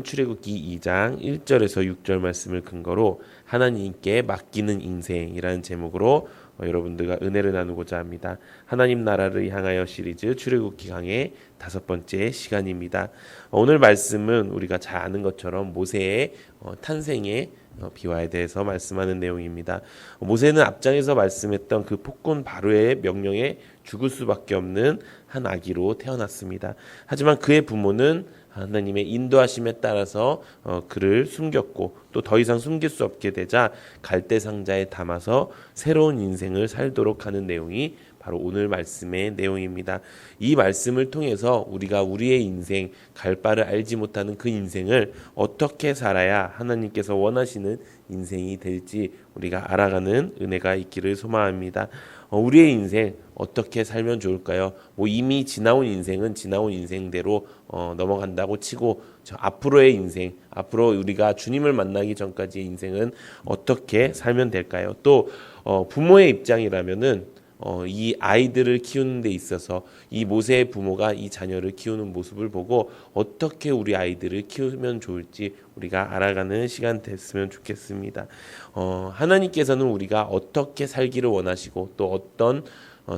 출애굽기 2장 1절에서 6절 말씀을 근거로 하나님께 맡기는 인생이라는 제목으로 여러분들과 은혜를 나누고자 합니다. 하나님 나라를 향하여 시리즈 출애굽기 강의 5번째 시간입니다. 오늘 말씀은 우리가 잘 아는 것처럼 모세의 탄생의 비화에 대해서 말씀하는 내용입니다. 모세는 앞장에서 말씀했던 그 폭군 바로의 명령에 죽을 수밖에 없는 한 아기로 태어났습니다. 하지만 그의 부모는 하나님의 인도하심에 따라서 그를 숨겼고 또 더 이상 숨길 수 없게 되자 갈대 상자에 담아서 새로운 인생을 살도록 하는 내용이 바로 오늘 말씀의 내용입니다. 이 말씀을 통해서 우리가 우리의 인생, 갈 바를 알지 못하는 그 인생을 어떻게 살아야 하나님께서 원하시는 인생이 될지 우리가 알아가는 은혜가 있기를 소망합니다. 우리의 인생 어떻게 살면 좋을까요? 이미 지나온 인생은 지나온 인생대로 넘어간다고 치고 앞으로의 인생, 앞으로 우리가 주님을 만나기 전까지의 인생은 어떻게 살면 될까요? 또 부모의 입장이라면은 이 아이들을 키우는 데 있어서 이 모세의 부모가 이 자녀를 키우는 모습을 보고 어떻게 우리 아이들을 키우면 좋을지 우리가 알아가는 시간 됐으면 좋겠습니다. 하나님께서는 우리가 어떻게 살기를 원하시고 또 어떤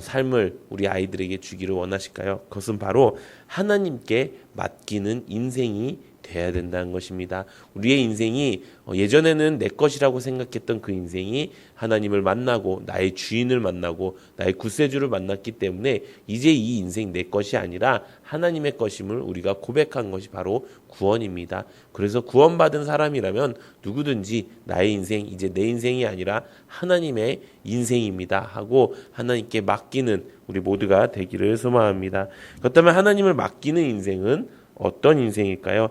삶을 우리 아이들에게 주기를 원하실까요? 그것은 바로 하나님께 맡기는 인생이 돼야 된다는 것입니다. 우리의 인생이 예전에는 내 것이라고 생각했던 그 인생이 하나님을 만나고 나의 주인을 만나고 나의 구세주를 만났기 때문에 이제 이 인생 내 것이 아니라 하나님의 것임을 우리가 고백한 것이 바로 구원입니다. 그래서 구원받은 사람이라면 누구든지 나의 인생 이제 내 인생이 아니라 하나님의 인생입니다 하고 하나님께 맡기는 우리 모두가 되기를 소망합니다. 그렇다면 하나님을 맡기는 인생은 어떤 인생일까요?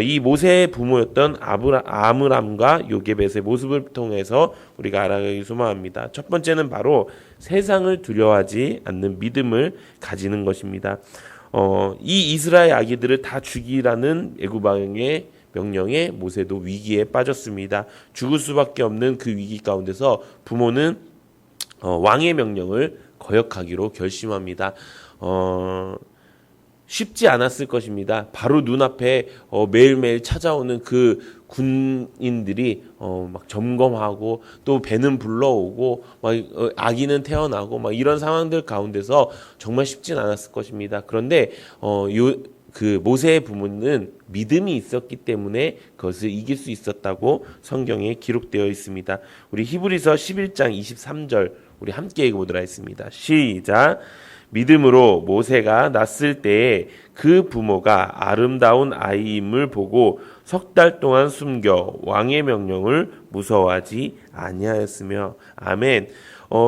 이 모세의 부모였던 아므람과 요게벳의 모습을 통해서 우리가 알아가기 소망합니다. 첫 번째는 바로 세상을 두려워하지 않는 믿음을 가지는 것입니다. 이 이스라엘 아기들을 다 죽이라는 애굽 왕의 명령에 모세도 위기에 빠졌습니다. 죽을 수밖에 없는 그 위기 가운데서 부모는 왕의 명령을 거역하기로 결심합니다. 쉽지 않았을 것입니다. 바로 눈앞에 매일매일 찾아오는 그 군인들이 막 점검하고 또 배는 불러오고 막 아기는 태어나고 막 이런 상황들 가운데서 정말 쉽진 않았을 것입니다. 그런데 그 모세의 부모는 믿음이 있었기 때문에 그것을 이길 수 있었다고 성경에 기록되어 있습니다. 우리 히브리서 11장 23절 우리 함께 읽어보도록 하겠습니다. 시작. 믿음으로 모세가 낳았을 때에 그 부모가 아름다운 아이임을 보고 석 달 동안 숨겨 왕의 명령을 무서워하지 아니하였으며 아멘.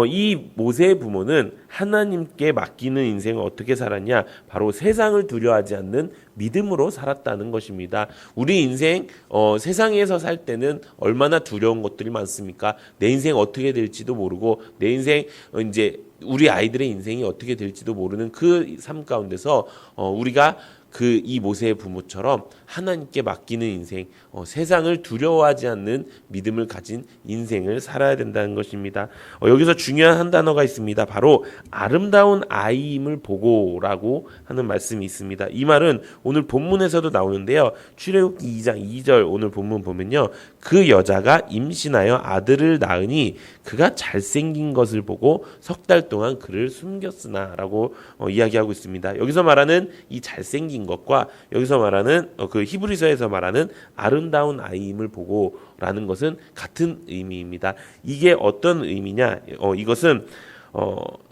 이 모세의 부모는 하나님께 맡기는 인생을 어떻게 살았냐? 바로 세상을 두려워하지 않는 믿음으로 살았다는 것입니다. 우리 인생 세상에서 살 때는 얼마나 두려운 것들이 많습니까? 내 인생 어떻게 될지도 모르고 내 인생 이제 우리 아이들의 인생이 어떻게 될지도 모르는 그 삶 가운데서 우리가 이 모세의 부모처럼 하나님께 맡기는 인생, 세상을 두려워하지 않는 믿음을 가진 인생을 살아야 된다는 것입니다. 여기서 중요한 한 단어가 있습니다. 바로 아름다운 아이임을 보고라고 하는 말씀이 있습니다. 이 말은 오늘 본문에서도 나오는데요. 출애굽기 2장 2절 오늘 본문 보면요. 그 여자가 임신하여 아들을 낳으니 그가 잘생긴 것을 보고 석 달 동안 그를 숨겼으나 라고 이야기하고 있습니다. 여기서 말하는 이 잘생긴 것과 여기서 말하는 그 히브리서에서 말하는 아름다운 아이임을 보고라는 것은 같은 의미입니다. 이게 어떤 의미냐? 이것은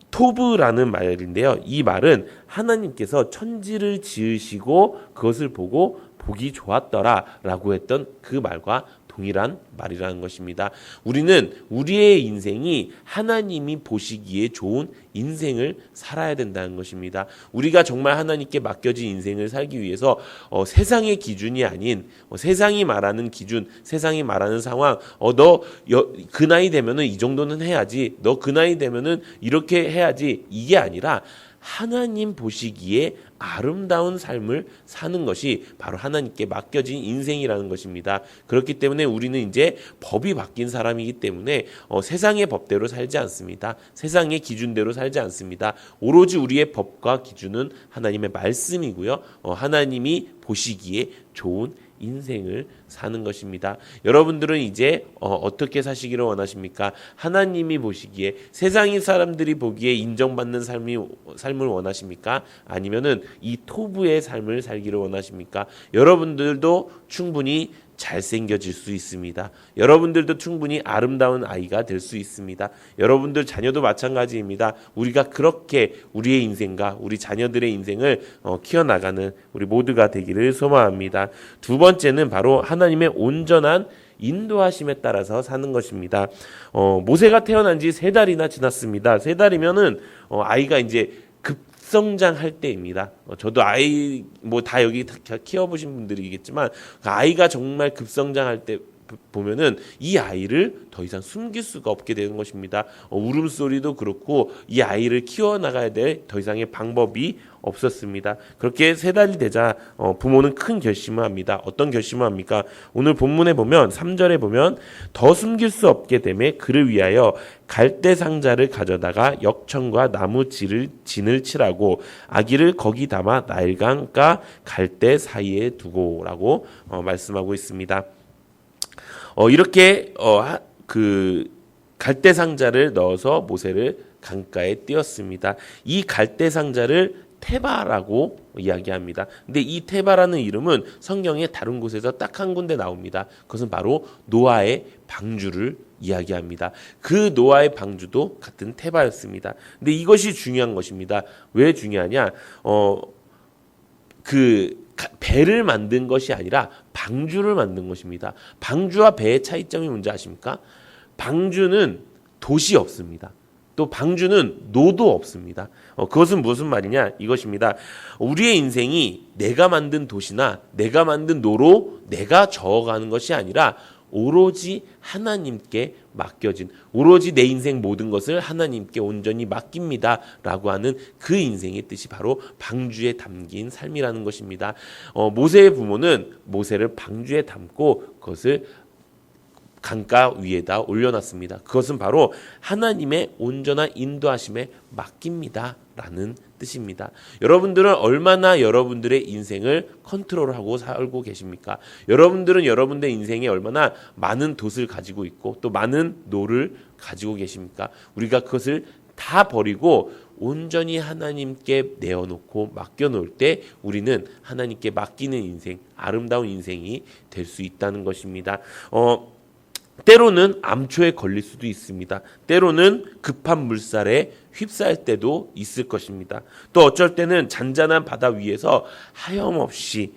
토브라는 말인데요. 이 말은 하나님께서 천지를 지으시고 그것을 보고 보기 좋았더라라고 했던 그 말과 동일한 말이라는 것입니다. 우리는 우리의 인생이 하나님이 보시기에 좋은 인생을 살아야 된다는 것입니다. 우리가 정말 하나님께 맡겨진 인생을 살기 위해서 세상의 기준이 아닌 세상이 말하는 기준, 세상이 말하는 상황, 너 그 나이 되면은 이 정도는 해야지, 너 그 나이 되면은 이렇게 해야지, 이게 아니라 하나님 보시기에 아름다운 삶을 사는 것이 바로 하나님께 맡겨진 인생이라는 것입니다. 그렇기 때문에 우리는 이제 법이 바뀐 사람이기 때문에 세상의 법대로 살지 않습니다. 세상의 기준대로 살지 않습니다. 오로지 우리의 법과 기준은 하나님의 말씀이고요. 하나님이 보시기에 좋은 인생을 사는 것입니다. 여러분들은 이제 어떻게 사시기를 원하십니까? 하나님이 보시기에, 세상의 사람들이 보기에 인정받는 삶을 원하십니까? 아니면은 이 토부의 삶을 살기를 원하십니까? 여러분들도 충분히 잘생겨질 수 있습니다. 여러분들도 충분히 아름다운 아이가 될 수 있습니다. 여러분들 자녀도 마찬가지입니다. 우리가 그렇게 우리의 인생과 우리 자녀들의 인생을 키워나가는 우리 모두가 되기를 소망합니다. 두 번째는 바로 하나님의 온전한 인도하심에 따라서 사는 것입니다. 모세가 태어난 지 3달이나 지났습니다. 3달이면은 아이가 이제 급성장할 때입니다. 저도 아이 다 여기 키워보신 분들이겠지만 아이가 정말 급성장할 때 보면은 이 아이를 더 이상 숨길 수가 없게 되는 것입니다. 울음소리도 그렇고 이 아이를 키워나가야 될 더 이상의 방법이 없었습니다. 그렇게 3달이 되자 부모는 큰 결심을 합니다. 어떤 결심을 합니까? 오늘 본문에 보면 3절에 보면 더 숨길 수 없게 되매 그를 위하여 갈대 상자를 가져다가 역청과 나무 진을 칠하고 아기를 거기 담아 나일강과 갈대 사이에 두고라고 말씀하고 있습니다. 이렇게 그 갈대 상자를 넣어서 모세를 강가에 띄었습니다. 이 갈대 상자를 테바라고 이야기합니다. 근데 이 테바라는 이름은 성경의 다른 곳에서 딱 한 군데 나옵니다. 그것은 바로 노아의 방주를 이야기합니다. 그 노아의 방주도 같은 테바였습니다. 근데 이것이 중요한 것입니다. 왜 중요하냐? 배를 만든 것이 아니라 방주를 만든 것입니다. 방주와 배의 차이점이 뭔지 아십니까? 방주는 돛이 없습니다. 또 방주는 노도 없습니다. 그것은 무슨 말이냐? 이것입니다. 우리의 인생이 내가 만든 돛이나 내가 만든 노로 내가 저어가는 것이 아니라 오로지 하나님께 맡겨진, 오로지 내 인생 모든 것을 하나님께 온전히 맡깁니다 라고 하는 그 인생의 뜻이 바로 방주에 담긴 삶이라는 것입니다. 모세의 부모는 모세를 방주에 담고 그것을 강가 위에다 올려놨습니다. 그것은 바로 하나님의 온전한 인도하심에 맡깁니다 라는 뜻입니다. 여러분들은 얼마나 여러분들의 인생을 컨트롤하고 살고 계십니까? 여러분들은 여러분들의 인생에 얼마나 많은 돛을 가지고 있고 또 많은 노를 가지고 계십니까? 우리가 그것을 다 버리고 온전히 하나님께 내어놓고 맡겨놓을 때 우리는 하나님께 맡기는 인생, 아름다운 인생이 될 수 있다는 것입니다. 때로는 암초에 걸릴 수도 있습니다. 때로는 급한 물살에 휩싸일 때도 있을 것입니다. 또 어쩔 때는 잔잔한 바다 위에서 하염없이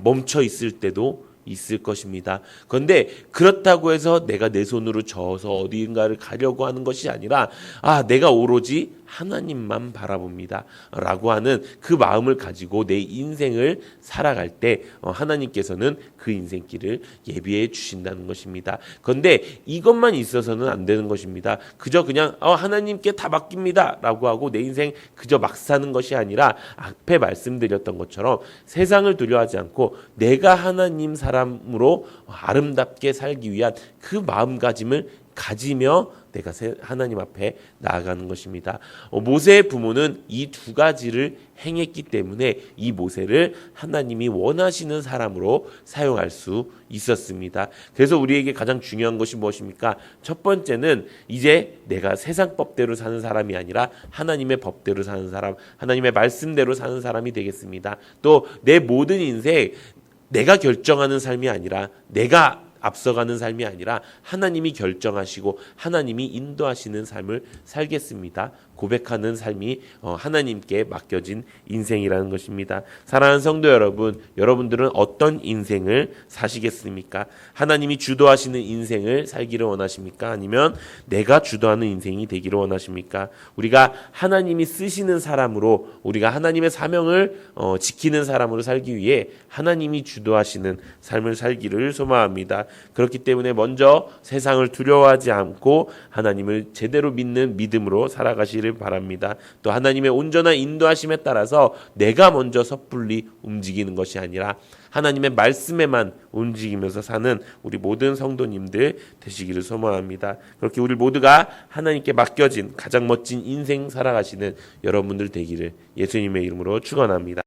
멈춰 있을 때도 있을 것입니다. 그런데 그렇다고 해서 내가 내 손으로 저어서 어디인가를 가려고 하는 것이 아니라 내가 오로지 하나님만 바라봅니다 라고 하는 그 마음을 가지고 내 인생을 살아갈 때 하나님께서는 그 인생길을 예비해 주신다는 것입니다. 그런데 이것만 있어서는 안 되는 것입니다. 그저 그냥 하나님께 다 맡깁니다 라고 하고 내 인생 그저 막 사는 것이 아니라 앞에 말씀드렸던 것처럼 세상을 두려워하지 않고 내가 하나님 사람으로 아름답게 살기 위한 그 마음가짐을 가지며 내가 하나님 앞에 나아가는 것입니다. 모세의 부모는 이 두 가지를 행했기 때문에 이 모세를 하나님이 원하시는 사람으로 사용할 수 있었습니다. 그래서 우리에게 가장 중요한 것이 무엇입니까? 첫 번째는 이제 내가 세상 법대로 사는 사람이 아니라 하나님의 법대로 사는 사람, 하나님의 말씀대로 사는 사람이 되겠습니다. 또 내 모든 인생 내가 결정하는 삶이 아니라 내가 앞서가는 삶이 아니라 하나님이 결정하시고 하나님이 인도하시는 삶을 살겠습니다. 고백하는 삶이 하나님께 맡겨진 인생이라는 것입니다. 사랑하는 성도 여러분, 여러분들은 어떤 인생을 사시겠습니까? 하나님이 주도하시는 인생을 살기를 원하십니까? 아니면 내가 주도하는 인생이 되기를 원하십니까? 우리가 하나님이 쓰시는 사람으로, 우리가 하나님의 사명을 지키는 사람으로 살기 위해 하나님이 주도하시는 삶을 살기를 소망합니다. 그렇기 때문에 먼저 세상을 두려워하지 않고 하나님을 제대로 믿는 믿음으로 살아가시를 바랍니다. 또 하나님의 온전한 인도하심에 따라서 내가 먼저 섣불리 움직이는 것이 아니라 하나님의 말씀에만 움직이면서 사는 우리 모든 성도님들 되시기를 소망합니다. 그렇게 우리 모두가 하나님께 맡겨진 가장 멋진 인생 살아가시는 여러분들 되기를 예수님의 이름으로 축원합니다.